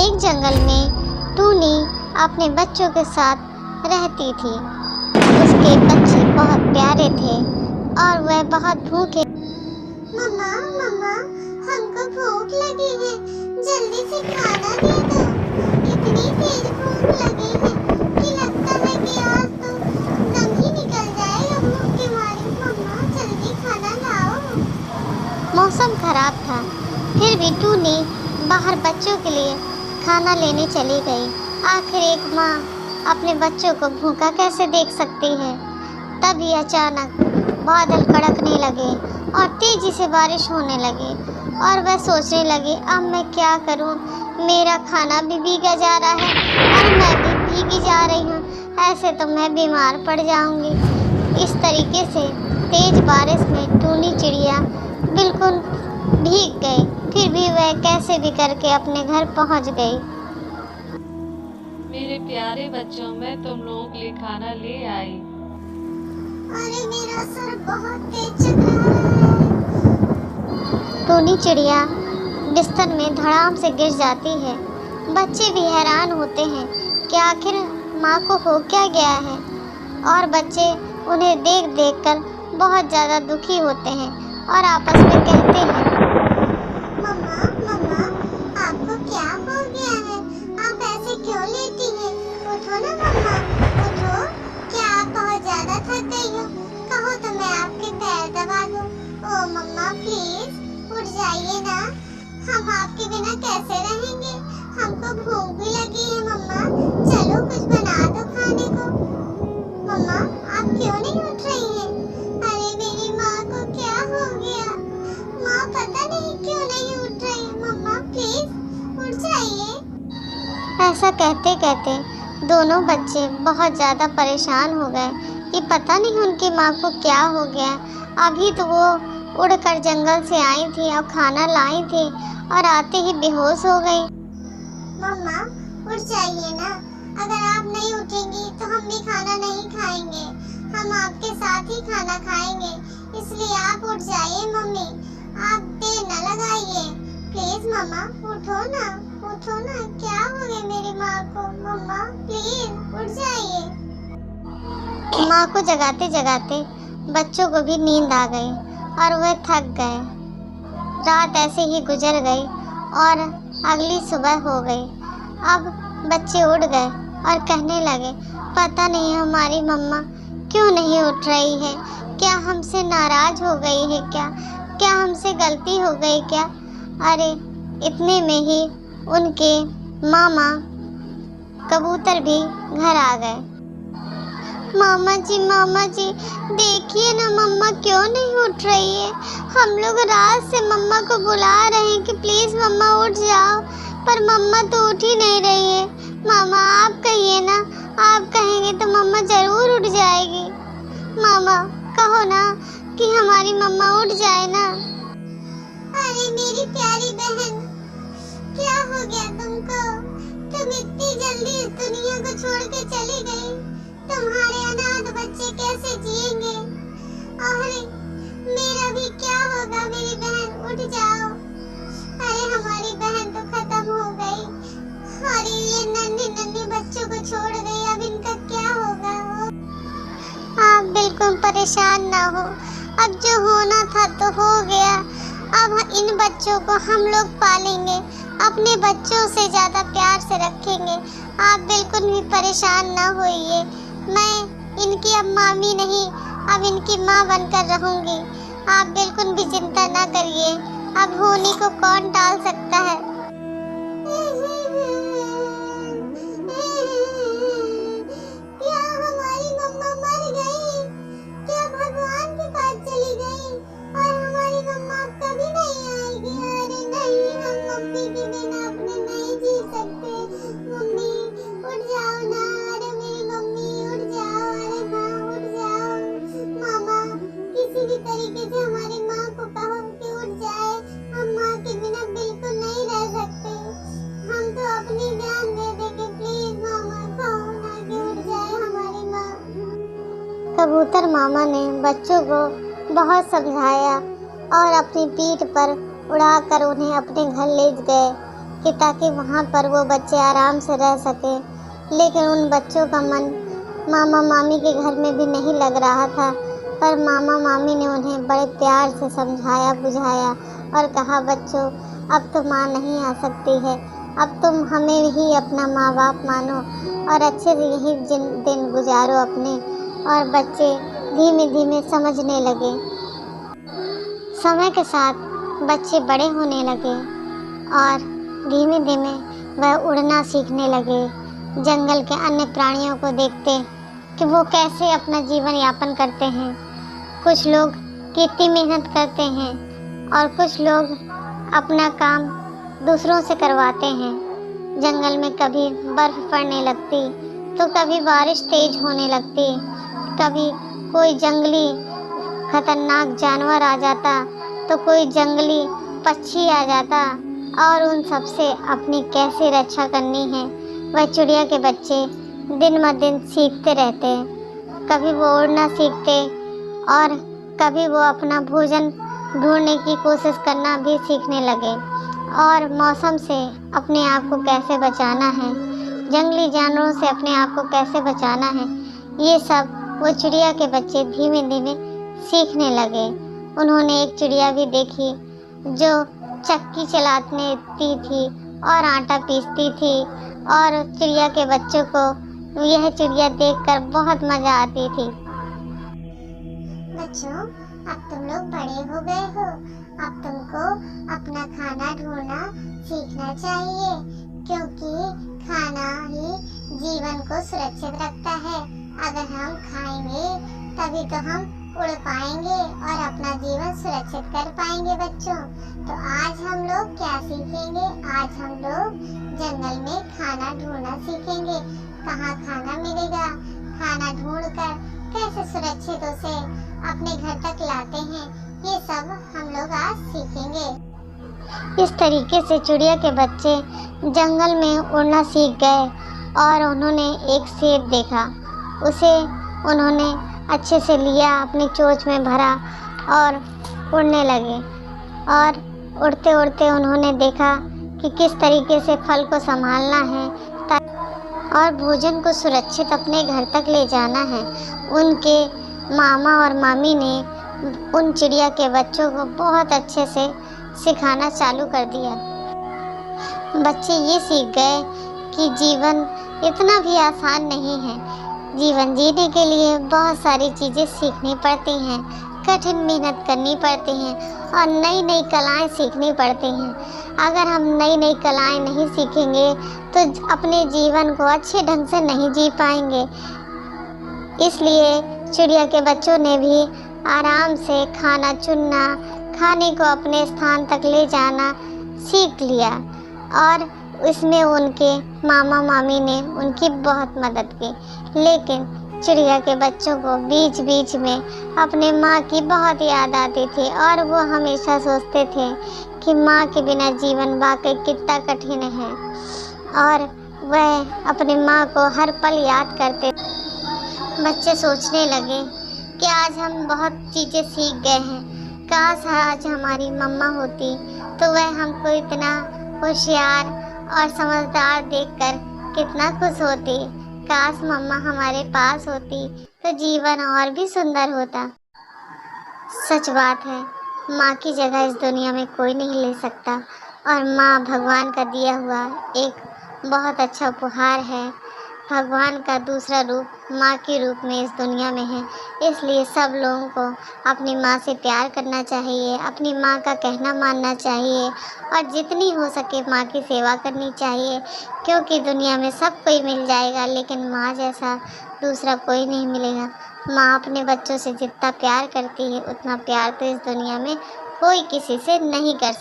एक जंगल में टूनी अपने बच्चों के साथ रहती थी। उसके बच्चे बहुत प्यारे थे और वह बहुत भूखे। मम्मा मम्मा, हमको भूख लगी है, जल्दी से खाना दे दो। इतनी तेज भूख लगी है कि लगता है कि आज तो दम ही निकल जाएगा भूख के मारे। मम्मा जल्दी खाना लाओ। मौसम खराब था, फिर भी टूनी बाहर बच्चों के लिए खाना लेने चली गई। आखिर एक माँ अपने बच्चों को भूखा कैसे देख सकती है। तभी अचानक बादल कड़कने लगे और तेजी से बारिश होने लगी और वह सोचने लगी, अब मैं क्या करूं? मेरा खाना भी भीगा जा रहा है और मैं भी भीगी जा रही हूं। ऐसे तो मैं बीमार पड़ जाऊंगी। इस तरीके से तेज बारिश में टूनी चिड़िया बिल्कुल भीग गई। फिर भी वह कैसे भी करके अपने घर पहुंच गई। मेरे प्यारे बच्चों, मैं तुम लोगों के लिए खाना ले आई। अरे मेरा सर बहुत तेज चकरा रहा है। टूनी चिड़िया बिस्तर में धड़ाम से गिर जाती है। बच्चे भी हैरान होते हैं कि आखिर माँ को हो क्या गया है और बच्चे उन्हें देख देख कर बहुत ज़्यादा दुखी होते हैं और आपस में कहते हैं, मम्मा मम्मा, आपको क्या हो गया है? आप ऐसे क्यों लेटी हैं? उठो ना मम्मा, उठो। क्या आप बहुत ज्यादा थक गई हो? कहो तो मैं आपके पैर दबा दूं। ओ मम्मा प्लीज उठ जाइए ना। हम आपके बिना कैसे रहेंगे? हमको भूख भी लगी है मम्मा। चलो कुछ बना दो खाने को। मम्मा आप क्यों नहीं उठ रही हैं? अरे मेरी माँ को क्या हो गया? माँ पता नहीं क्यों नहीं उठ रही। मम्मा प्लीज उठ जाइए। ऐसा कहते कहते दोनों बच्चे बहुत ज़्यादा परेशान हो गए कि पता नहीं उनकी माँ को क्या हो गया। अभी तो वो उड़कर जंगल से आई थी और खाना लाई थी और आते ही बेहोश हो गई। मम्मा उठ जाइए ना। अगर आप नहीं उठेंगी तो हम भी खाना नहीं खाएंगे। हम आपके साथ ही खाना खाएंगे, इसलिए आप उठ जाइए मम्मी। आप देर न लगाइए प्लीज। मम्मा उठो ना, उठो ना। क्या हो गया मेरी माँ को? मम्मा प्लीज उठ जाइए। माँ को जगाते जगाते बच्चों को भी नींद आ गई और वे थक गए। रात ऐसे ही गुजर गई और अगली सुबह हो गई। अब बच्चे उठ गए और कहने लगे, पता नहीं हमारी मम्मा क्यों नहीं उठ रही है। क्या हमसे नाराज हो गई है क्या? क्या हमसे गलती हो गई क्या? अरे इतने में ही उनके मामा कबूतर भी घर आ गए। मामा जी देखिए ना, मम्मा क्यों नहीं उठ रही है। हम लोग रात से मम्मा को बुला रहे हैं कि प्लीज मम्मा उठ जाओ, पर मम्मा तो उठ ही नहीं रही है। मामा आप कहिए ना, आप कहेंगे तो मम्मा जरूर उठ जाएगी। मामा कहो ना कि हमारी मम्मा उठ जाए ना। अरे मेरी प्यारी बहन, क्या हो गया तुमको? तुम इतनी जल्दी इस दुनिया को छोड़ के चली गई। तुम्हारे अनाथ बच्चे कैसे जिएंगे? अरे मेरा भी क्या होगा? मेरी बहन उठ जाओ। अरे हमारी बहन तो खत्म हो गई। अरे ये नन्हे नन्हे बच्चों को छोड़ गई, अब इनका क्या होगा? आप बिल्कुल परेशान ना हो, अब जो होना था तो हो गया। अब इन बच्चों को हम लोग पालेंगे, अपने बच्चों से ज़्यादा प्यार से रखेंगे। आप बिल्कुल भी परेशान ना होइए। मैं इनकी अब मामी नहीं, अब इनकी माँ बनकर रहूँगी। आप बिल्कुल भी चिंता ना करिए। अब होने को कौन टाल सकता है। क्या हमारी मम्मा मर गई? क्या भगवान के पास चली गई और हमारी मम्मा अब कभी नहीं आएगी? अरे नहीं, हम मम्मी के बिना अपने नहीं जी सकते। मम्मी उठ जाओ ना। अरे मेरी मम्मी उठ जाओ। अरे हाँ उठ जाओ। मामा किसी भी तरीके से हमारी माँ को कहो कि उठ जाए। हम माँ के बिना बिल्कुल नहीं रह सकते। हम तो अपनी जान दे देंगे। प्लीज मामा कहो ना कि उठ जाए हमारी माँ। कबूतर मामा ने बच्चों को बहुत समझाया और अपनी पीठ पर उड़ाकर उन्हें अपने घर ले गए। कि ताकि वहाँ पर वो बच्चे आराम से रह सके। लेकिन उन बच्चों का मन मामा मामी के घर में भी नहीं लग रहा था। पर मामा मामी ने उन्हें बड़े प्यार से समझाया बुझाया और कहा, बच्चों अब तो माँ नहीं आ सकती है, अब तुम हमें ही अपना माँ बाप मानो और अच्छे से यही दिन गुजारो अपने। और बच्चे धीमे धीमे समझने लगे। समय के साथ बच्चे बड़े होने लगे और धीमे धीमे वह उड़ना सीखने लगे। जंगल के अन्य प्राणियों को देखते कि वो कैसे अपना जीवन यापन करते हैं। कुछ लोग कितनी मेहनत करते हैं और कुछ लोग अपना काम दूसरों से करवाते हैं। जंगल में कभी बर्फ पड़ने लगती तो कभी बारिश तेज होने लगती, कभी कोई जंगली खतरनाक जानवर आ जाता तो कोई जंगली पक्षी आ जाता और उन सब से अपनी कैसे रक्षा करनी है वह चिड़िया के बच्चे दिन ब दिन सीखते रहते। कभी वो उड़ना सीखते और कभी वो अपना भोजन ढूंढने की कोशिश करना भी सीखने लगे और मौसम से अपने आप को कैसे बचाना है, जंगली जानवरों से अपने आप को कैसे बचाना है, ये सब वो चिड़िया के बच्चे धीमे धीमे सीखने लगे। उन्होंने एक चिड़िया भी देखी जो चक्की चलाती थी और आटा पीसती थी और चिड़िया के बच्चों को यह चिड़िया देखकर बहुत मज़ा आती थी। बच्चों, अब तुम लोग बड़े हो गए हो, अब तुमको अपना खाना ढूंढना सीखना चाहिए, क्योंकि खाना ही जीवन को सुरक्षित रखता है। अगर हम खाएंगे तभी तो हम उड़ पाएंगे और अपना जीवन सुरक्षित कर पाएंगे। बच्चों, तो आज हम लोग क्या सीखेंगे? आज हम लोग जंगल में खाना ढूंढना सीखेंगे। कहाँ खाना मिलेगा, खाना ढूंढकर कैसे सुरक्षित उसे अपने घर तक लाते हैं, ये सब हम लोग आज सीखेंगे। इस तरीके से चिड़िया के बच्चे जंगल में उड़ना सीख गए और उन्होंने एक सेब देखा। उसे उन्होंने अच्छे से लिया, अपनी चोंच में भरा और उड़ने लगे। और उड़ते उड़ते उन्होंने देखा कि किस तरीके से फल को संभालना है और भोजन को सुरक्षित अपने घर तक ले जाना है। उनके मामा और मामी ने उन चिड़िया के बच्चों को बहुत अच्छे से सिखाना चालू कर दिया। बच्चे ये सीख गए कि जीवन इतना भी आसान नहीं है। जीवन जीने के लिए बहुत सारी चीज़ें सीखनी पड़ती हैं, कठिन मेहनत करनी पड़ती हैं और नई नई कलाएं सीखनी पड़ती हैं। अगर हम नई नई कलाएं नहीं सीखेंगे तो अपने जीवन को अच्छे ढंग से नहीं जी पाएंगे। इसलिए चिड़िया के बच्चों ने भी आराम से खाना चुनना, खाने को अपने स्थान तक ले जाना सीख लिया और इसमें उनके मामा मामी ने उनकी बहुत मदद की। लेकिन चिड़िया के बच्चों को बीच बीच में अपने माँ की बहुत याद आती थी और वो हमेशा सोचते थे कि माँ के बिना जीवन वाकई कितना कठिन है और वह अपनी माँ को हर पल याद करते। बच्चे सोचने लगे कि आज हम बहुत चीज़ें सीख गए हैं, काश आज हमारी मम्मा होती तो वह हमको इतना होशियार और समझदार देखकर कितना खुश होती। काश मम्मा हमारे पास होती तो जीवन और भी सुंदर होता। सच बात है, माँ की जगह इस दुनिया में कोई नहीं ले सकता और माँ भगवान का दिया हुआ एक बहुत अच्छा उपहार है। भगवान का दूसरा रूप माँ के रूप में इस दुनिया में है। इसलिए सब लोगों को अपनी माँ से प्यार करना चाहिए, अपनी माँ का कहना मानना चाहिए और जितनी हो सके माँ की सेवा करनी चाहिए, क्योंकि दुनिया में सब कोई मिल जाएगा लेकिन माँ जैसा दूसरा कोई नहीं मिलेगा। माँ अपने बच्चों से जितना प्यार करती है उतना प्यार तो इस दुनिया में कोई किसी से नहीं कर सकता।